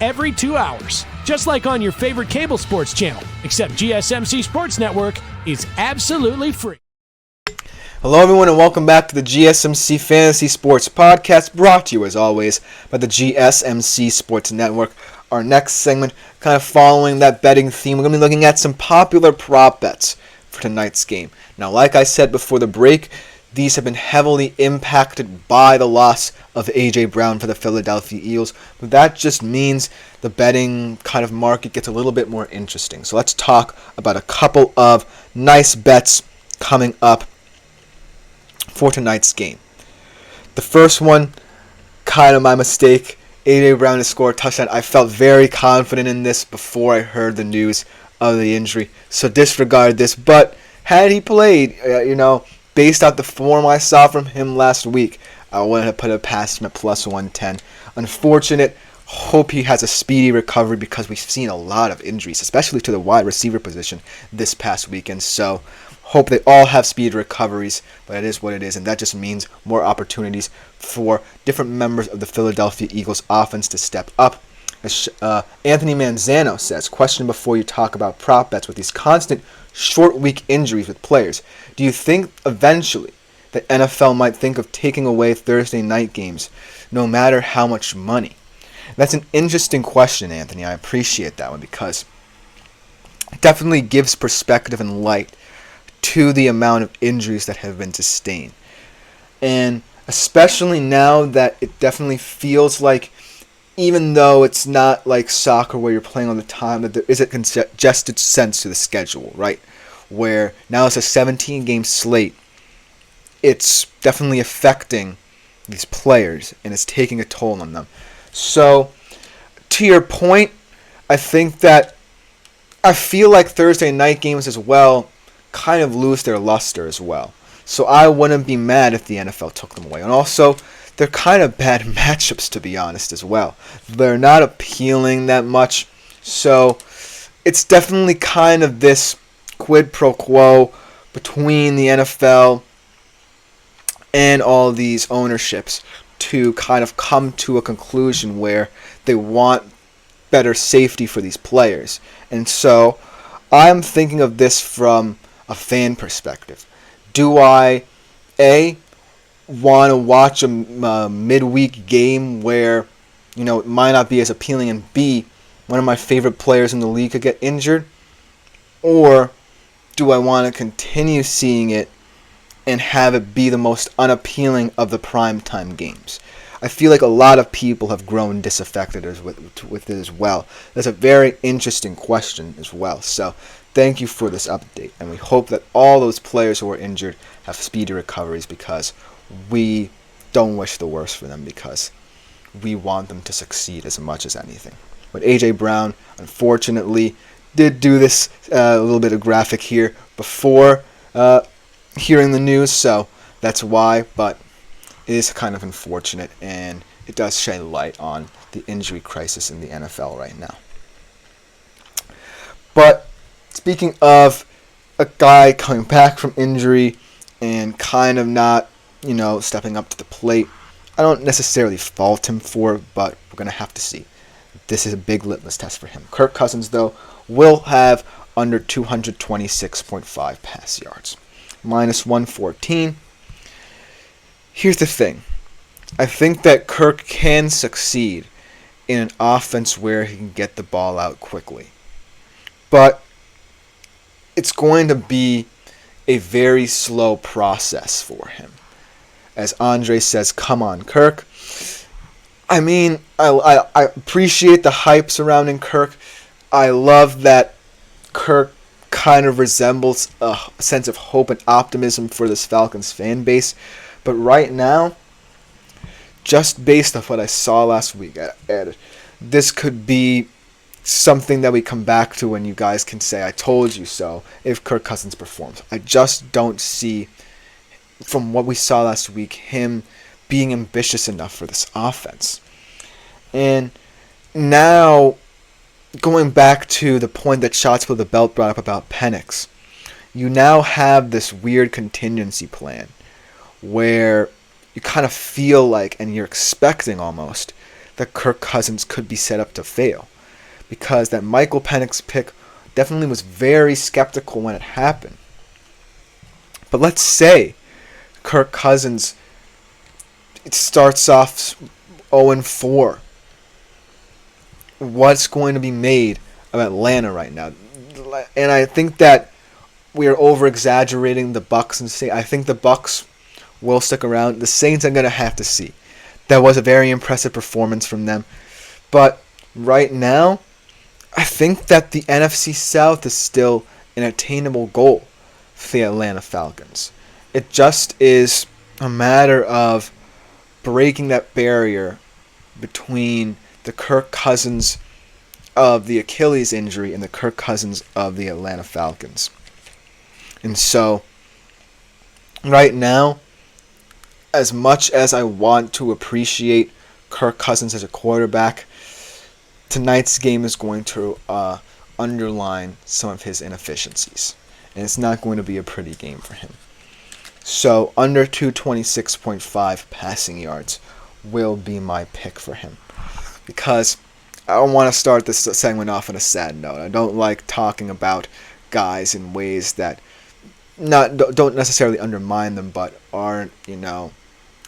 every 2 hours. Just like on your favorite cable sports channel, except GSMC Sports Network is absolutely free. Hello everyone and welcome back to the GSMC Fantasy Sports Podcast, brought to you as always by the GSMC Sports Network. Our next segment, kind of following that betting theme, we're going to be looking at some popular prop bets for tonight's game. Now, like I said before the break, these have been heavily impacted by the loss of A.J. Brown for the Philadelphia Eagles, but that just means the betting kind of market gets a little bit more interesting. So let's talk about a couple of nice bets coming up for tonight's game. The first one, kind of my mistake. A.J. Brown to score a touchdown. I felt very confident in this before I heard the news of the injury, so disregard this. But had he played, based off the form I saw from him last week, I wouldn't have put it past him at plus 110. Unfortunate. Hope he has a speedy recovery because we've seen a lot of injuries, especially to the wide receiver position this past weekend. So hope they all have speedy recoveries, but it is what it is, and that just means more opportunities for different members of the Philadelphia Eagles offense to step up. As Anthony Manzano says, question before you talk about prop bets with these constant short week injuries with players. Do you think eventually the NFL might think of taking away Thursday night games, no matter how much money? That's an interesting question, Anthony. I appreciate that one because it definitely gives perspective and light to the amount of injuries that have been sustained. And especially now that it definitely feels like, even though it's not like soccer where you're playing all the time, that there is a congested sense to the schedule, right? Where now it's a 17-game slate. It's definitely affecting these players, and it's taking a toll on them. So, to your point, I think that I feel like Thursday night games as well kind of lose their luster as well. So I wouldn't be mad if the NFL took them away. And also, they're kind of bad matchups, to be honest, as well. They're not appealing that much. So it's definitely kind of this quid pro quo between the NFL and all these ownerships to kind of come to a conclusion where they want better safety for these players. And so I'm thinking of this from a fan perspective. Do I, A, want to watch a midweek game where, it might not be as appealing, and B, one of my favorite players in the league could get injured? Or do I want to continue seeing it and have it be the most unappealing of the primetime games? I feel like a lot of people have grown disaffected with it as well. That's a very interesting question as well. So thank you for this update, and we hope that all those players who are injured have speedy recoveries because we don't wish the worst for them because we want them to succeed as much as anything. But A.J. Brown, unfortunately, did do this a little bit of graphic here before hearing the news, so that's why, but it is kind of unfortunate, and it does shed light on the injury crisis in the NFL right now. But speaking of a guy coming back from injury and kind of not, stepping up to the plate, I don't necessarily fault him for it, but we're going to have to see. This is a big litmus test for him. Kirk Cousins, though, will have under 226.5 pass yards. Minus 114. Here's the thing. I think that Kirk can succeed in an offense where he can get the ball out quickly. But it's going to be a very slow process for him. As Andre says, come on, Kirk. I mean, I appreciate the hype surrounding Kirk. I love that Kirk kind of resembles a sense of hope and optimism for this Falcons fan base. But right now, just based off what I saw last week, this could be something that we come back to when you guys can say, I told you so, if Kirk Cousins performs. I just don't see, from what we saw last week, him being ambitious enough for this offense. And now, going back to the point that Shots Below the Belt brought up about Penix, you now have this weird contingency plan where you kind of feel like, and you're expecting almost, that Kirk Cousins could be set up to fail. Because that Michael Penix pick definitely was very skeptical when it happened. But let's say Kirk Cousins starts off 0-4. What's going to be made of Atlanta right now? And I think that we are over-exaggerating the Bucs and say I think the Bucs will stick around. The Saints are going to have to see. That was a very impressive performance from them. But right now, I think that the NFC South is still an attainable goal for the Atlanta Falcons. It just is a matter of breaking that barrier between the Kirk Cousins of the Achilles injury and the Kirk Cousins of the Atlanta Falcons. And so, right now, as much as I want to appreciate Kirk Cousins as a quarterback, tonight's game is going to underline some of his inefficiencies. And it's not going to be a pretty game for him. So, under 226.5 passing yards will be my pick for him. Because I don't want to start this segment off on a sad note. I don't like talking about guys in ways that don't necessarily undermine them, but aren't,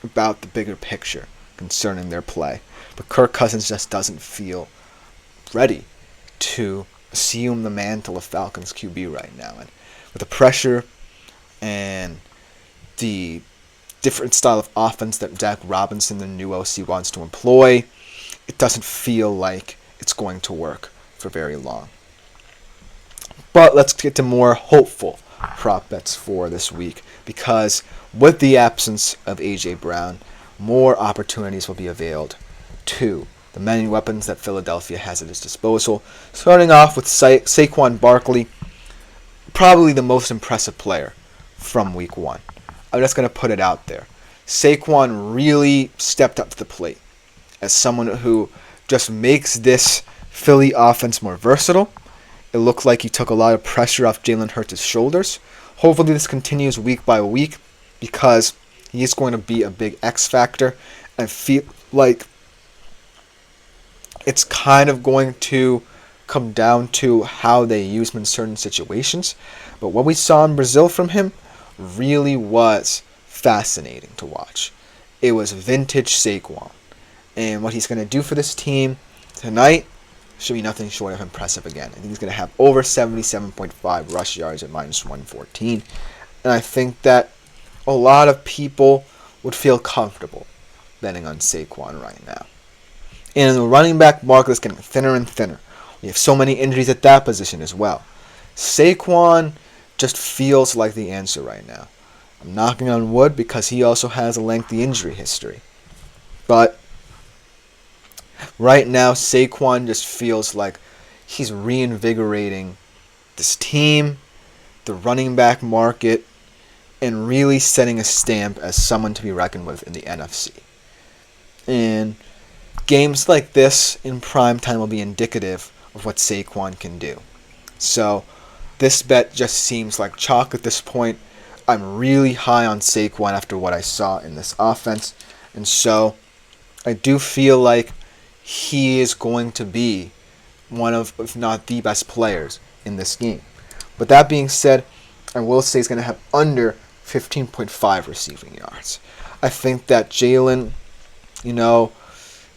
about the bigger picture concerning their play. But Kirk Cousins just doesn't feel ready to assume the mantle of Falcons QB right now. And with the pressure and the different style of offense that Dak Robinson, the new OC, wants to employ, it doesn't feel like it's going to work for very long. But let's get to more hopeful prop bets for this week, because with the absence of A.J. Brown, more opportunities will be availed to the many weapons that Philadelphia has at its disposal. Starting off with Saquon Barkley, probably the most impressive player from Week 1. I'm just going to put it out there. Saquon really stepped up to the plate as someone who just makes this Philly offense more versatile. It looked like he took a lot of pressure off Jalen Hurts' shoulders. Hopefully this continues week by week, because he is going to be a big X factor. I feel like it's kind of going to come down to how they use him in certain situations. But what we saw in Brazil from him really was fascinating to watch. It was vintage Saquon. And what he's going to do for this team tonight should be nothing short of impressive again. I think he's going to have over 77.5 rush yards at minus 114. And I think that a lot of people would feel comfortable betting on Saquon right now. And the running back market is getting thinner and thinner. We have so many injuries at that position as well. Saquon just feels like the answer right now. I'm knocking on wood because he also has a lengthy injury history. But right now, Saquon just feels like he's reinvigorating this team, the running back market, and really setting a stamp as someone to be reckoned with in the NFC. And games like this in prime time will be indicative of what Saquon can do. So this bet just seems like chalk at this point. I'm really high on Saquon after what I saw in this offense. And so I do feel like he is going to be one of, if not the best players in this game. But that being said, I will say he's going to have under 15.5 receiving yards. I think that Jalen,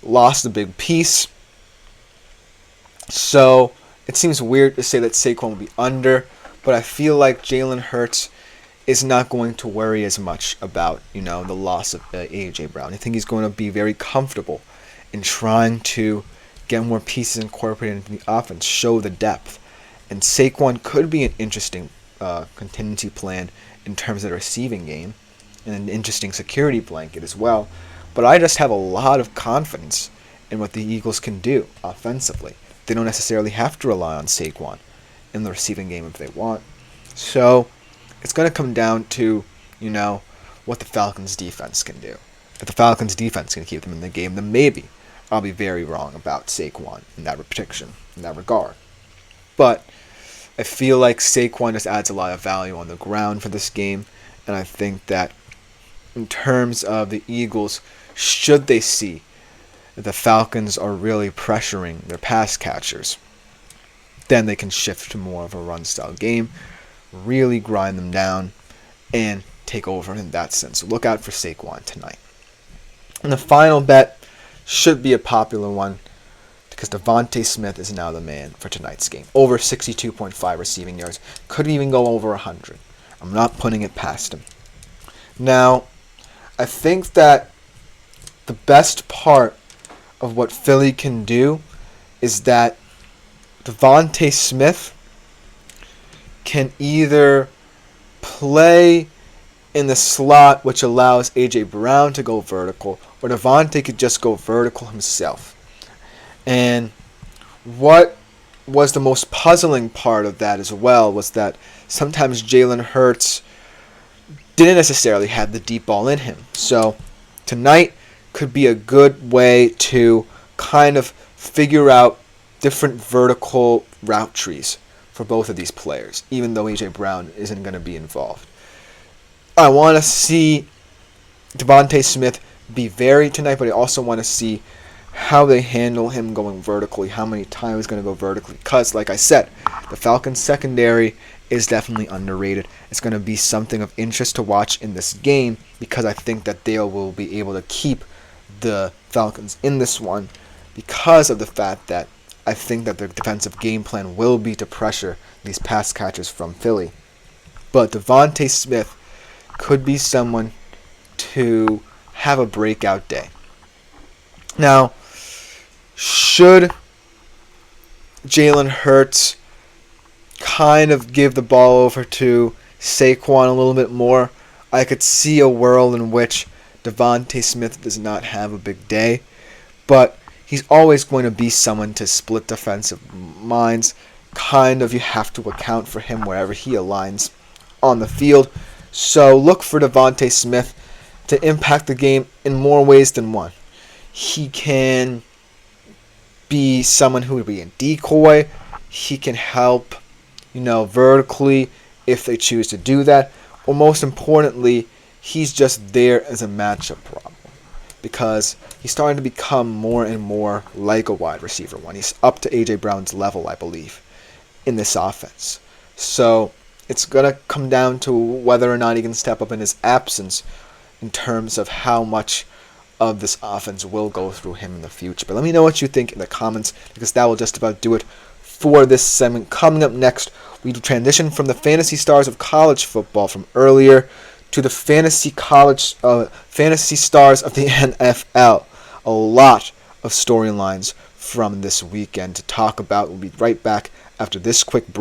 lost a big piece. So it seems weird to say that Saquon will be under, but I feel like Jalen Hurts is not going to worry as much about, the loss of A.J. Brown. I think he's going to be very comfortable in trying to get more pieces incorporated into the offense, show the depth. And Saquon could be an interesting contingency plan in terms of the receiving game, and an interesting security blanket as well. But I just have a lot of confidence in what the Eagles can do offensively. They don't necessarily have to rely on Saquon in the receiving game if they want. So it's going to come down to, what the Falcons' defense can do. If the Falcons' defense can keep them in the game, then maybe I'll be very wrong about Saquon in that regard. But I feel like Saquon just adds a lot of value on the ground for this game, and I think that in terms of the Eagles, should they see if the Falcons are really pressuring their pass catchers, then they can shift to more of a run-style game, really grind them down, and take over in that sense. So look out for Saquon tonight. And the final bet should be a popular one because Devontae Smith is now the man for tonight's game. Over 62.5 receiving yards. Could even go over 100. I'm not putting it past him. Now, I think that the best part of what Philly can do is that Devontae Smith can either play in the slot, which allows A.J. Brown to go vertical, or Devontae could just go vertical himself. And what was the most puzzling part of that as well was that sometimes Jalen Hurts didn't necessarily have the deep ball in him. So tonight could be a good way to kind of figure out different vertical route trees for both of these players, even though A.J. Brown isn't going to be involved. I want to see Devontae Smith be varied tonight, but I also want to see how they handle him going vertically, how many times he's going to go vertically. Because, like I said, the Falcons' secondary is definitely underrated. It's going to be something of interest to watch in this game because I think that they will be able to keep the Falcons in this one because of the fact that I think that their defensive game plan will be to pressure these pass catchers from Philly. But Devontae Smith could be someone to have a breakout day. Now, should Jalen Hurts kind of give the ball over to Saquon a little bit more, I could see a world in which Devontae Smith does not have a big day, but he's always going to be someone to split defensive minds. Kind of, you have to account for him wherever he aligns on the field. So look for Devontae Smith to impact the game in more ways than one. He can be someone who would be a decoy. He can help, vertically if they choose to do that. Or most importantly, he's just there as a matchup problem because he's starting to become more and more like a wide receiver one. He's up to A.J. Brown's level, I believe, in this offense. So it's going to come down to whether or not he can step up in his absence in terms of how much of this offense will go through him in the future. But let me know what you think in the comments because that will just about do it for this segment. Coming up next, we transition from the fantasy stars of college football from earlier to the fantasy stars of the NFL. A lot of storylines from this weekend to talk about. We'll be right back after this quick break.